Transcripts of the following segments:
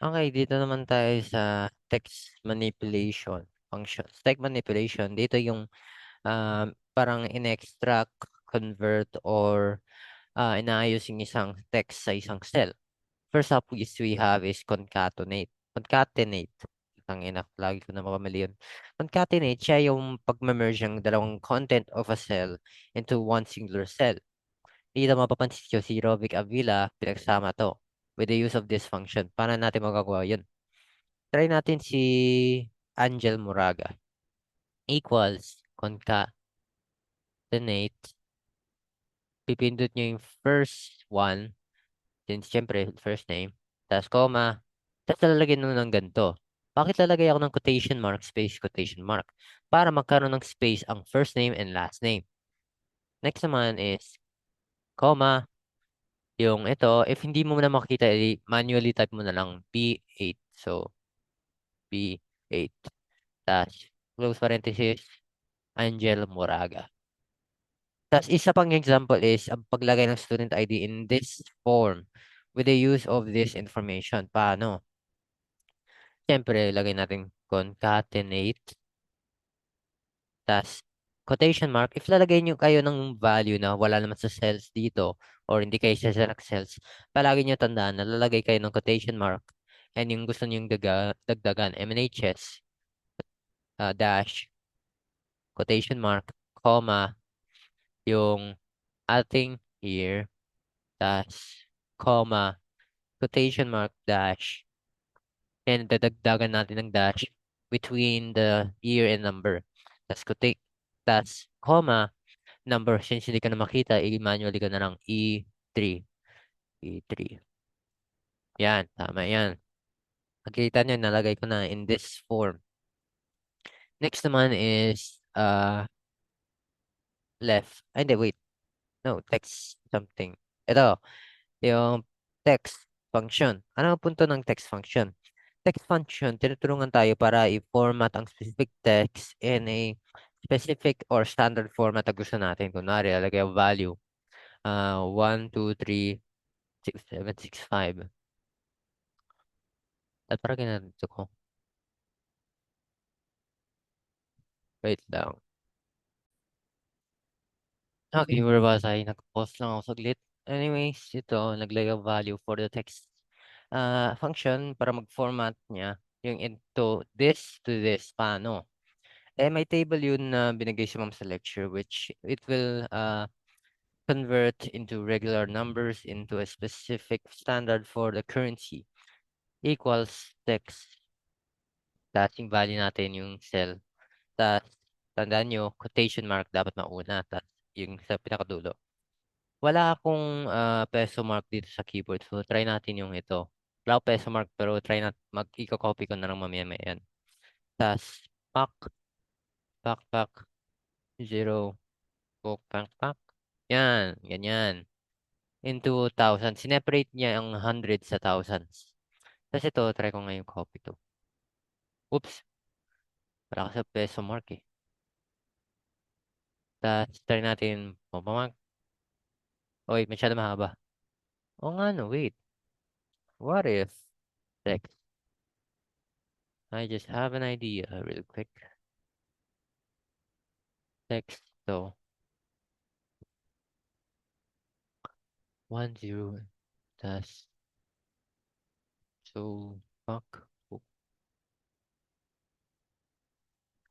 Okay, dito naman tayo sa text manipulation functions. Text manipulation, dito yung parang in-extract, convert, or inaayos yung isang text sa isang cell. First up is we have is concatenate. Concatenate. Ang ina, lagi ko na makamali yun. Concatenate, siya yung pag-merge ng dalawang content of a cell into one singular cell. Dito mapapansin nyo si Rovic Avila, pinagsama to with the use of this function. Paano natin magagawa yun? Try natin si Angel Moraga. Equals concatenate. Pipindot nyo yung first one, since syempre, first name, tapos comma, tapos lalagyan nyo ng ganito. Bakit lalagay ako ng quotation mark, space, quotation mark? Para magkaroon ng space ang first name and last name. Next naman is comma, yung ito, if hindi mo na makita, manually type mo na lang P8. So, P8. Tapos, close parenthesis, Angel Moraga. Tapos isa pang example is ang paglagay ng student ID in this form with the use of this information. Paano? Siyempre, lagay natin concatenate, tas quotation mark. If lalagay nyo kayo ng value na wala naman sa cells dito or hindi kayo sa select cells, palagi nyo tandaan na lalagay kayo ng quotation mark and yung gusto nyo dagdagan, MNHS, dash, quotation mark, comma, yung ating year, tas comma, quotation mark, dash, and dadagdagan natin ng dash between the year and number. Tas comma, number, since hindi ka na makita, i-manually ka na lang E3. E3. Yan, tama yan. Makikita nyo, nalagay ko na in this form. Next naman is, left. Ay, hindi, wait. No, text something. Ito, yung text function. Ano ang punto ng text function? Text function, tinutulungan tayo para i-format ang specific text in a specific or standard format na gusto natin. Kunwari, lalagay ang value. 1, 2, 3, 6, 7, 6, 5. At parang ginanito ko. Wait lang. Okay, where was I? Nag-pause lang ako saglit. Anyways, ito, naglagay ang value for the text function para mag-format niya yung into this to this. Paano? May table yun na binigay si ma'am sa lecture which it will convert into regular numbers into a specific standard for the currency equals text. Tapos yung value natin yung cell. Tapos tandaan nyo, quotation mark dapat mauna. Tapos yung sa pinakadulo. Wala akong peso mark dito sa keyboard. So try natin yung ito. Wala akong peso mark pero try natin mag-i-copy ko na lang mamaya yan. Tapos pack, pack, 0, pack. Yan, ganyan. Into thousands. Sineperate niya ang hundreds sa thousands. Tapos ito, try ko ngayon copy to. Oops, wala ka sa peso mark eh. Tapos try natin, pumamak. Oh, wait, masyado mahaba. O nga no, wait. What if, text, I just have an idea real quick. Text to 10. Tas, so, fuck. Oh,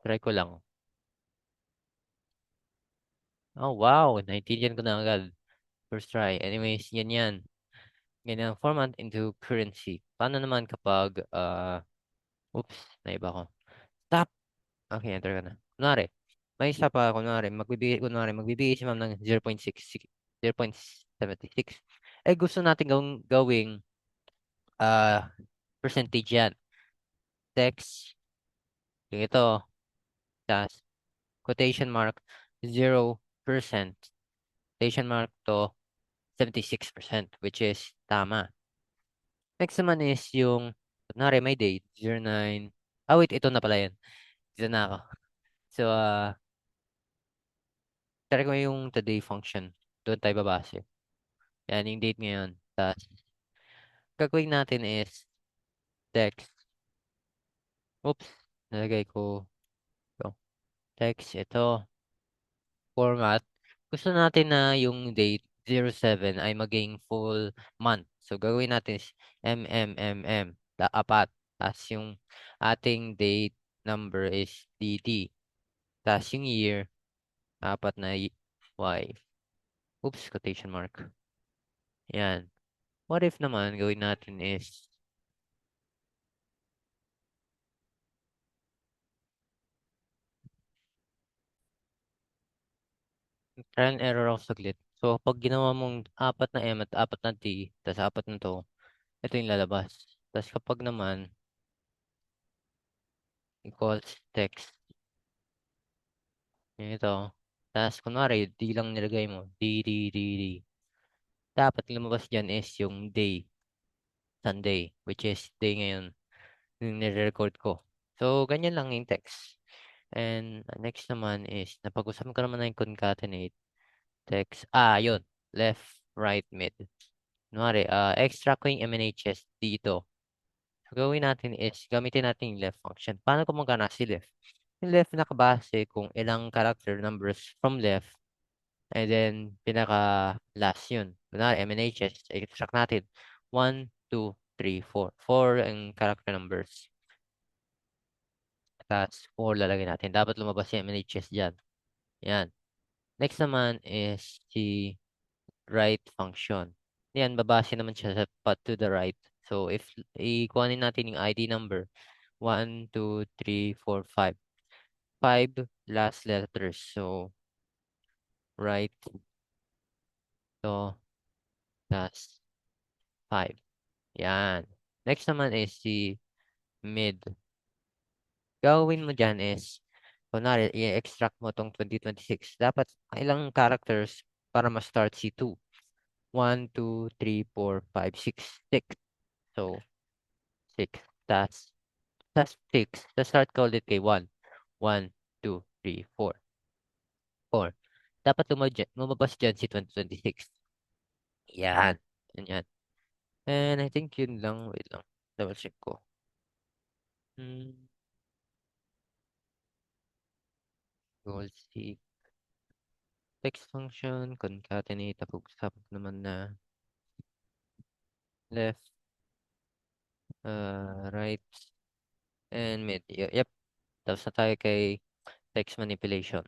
try ko lang. Oh, wow. Naintindihan ko na agad. First try. Anyways, yan yan. Ganyan ang format into currency. Paano naman kapag, oops, naiba ko. Stop! Okay, enter ka na. Kunwari, may isa pa, kunwari, magbibigay si ma'am ng 0.66, 0.76. Eh, gusto natin gawing, ah, percentage yan. Text, yung ito, tas, quotation mark, 0%. Quotation mark to 76%, which is tama. Next naman is yung, kunwari, may date, 09. Wait, ito na pala yan. Ito na ako. So, try ko yung today function. Doon tayo babase. Yan, yung date ngayon. Tapos, gagawin natin is, text. Oops, nalagay ko ito. Text, ito, format. Gusto natin na yung date 07 ay maging full month. So, gagawin natin is MMMM, apat. Tapos yung ating date number is DD. Tapos yung year, apat na Y. Oops, quotation mark. Yan. What if naman, gawin natin is trial and error ako saglit. So, pag ginawa mong apat na M at apat na T, tapos apat na to, ito yung lalabas. Tapos kapag naman, equals text, yun ito. Tapos kunwari, D lang nilagay mo. D. Dapat lumabas dyan is yung day, Sunday, which is day ngayon, yung nire-record ko. So, ganyan lang yung text. And next naman is, napag-usapan ko naman na yung concatenate text. Yun. Left, right, mid. Kunwari, extract ko yung MNHS dito. So, gawin natin is, gamitin natin yung left function. Paano kung magana si left? Yung left nakabase kung ilang character numbers from left, and then pinaka last yun. Kunwari, MNHS, extract natin. 1, 2, 3, 4. 4 ang character numbers. Tapos 4 lalagay natin. Dapat lumabas yung MNHS dyan. Yan. Next naman is si right function. Yan, babase naman siya sa path to the right. So, if ikuhanin natin yung ID number, 1, 2, 3, 4, 5. 5 last letters. So, right to last 5. Yan. Next naman is si mid. Gawin mo dyan is, kunwari, i-extract mo tong 2026. Dapat ilang characters para ma-start si 2. 1, 2, 3, 4, 5, 6. 6. So, 6. Tas 6. Tas start ka ulit kay 1. 1, 2, 3, 4. 4. Dapat lumabas dyan si 2026. Yan. Yan. And I think yun lang. Wait lang. Double check ko. Hmm. Goal seek. Text function. Concatenate. Napag-usapan ko naman na left, right, and mid. Yep. Tapos na tayo kay text manipulation.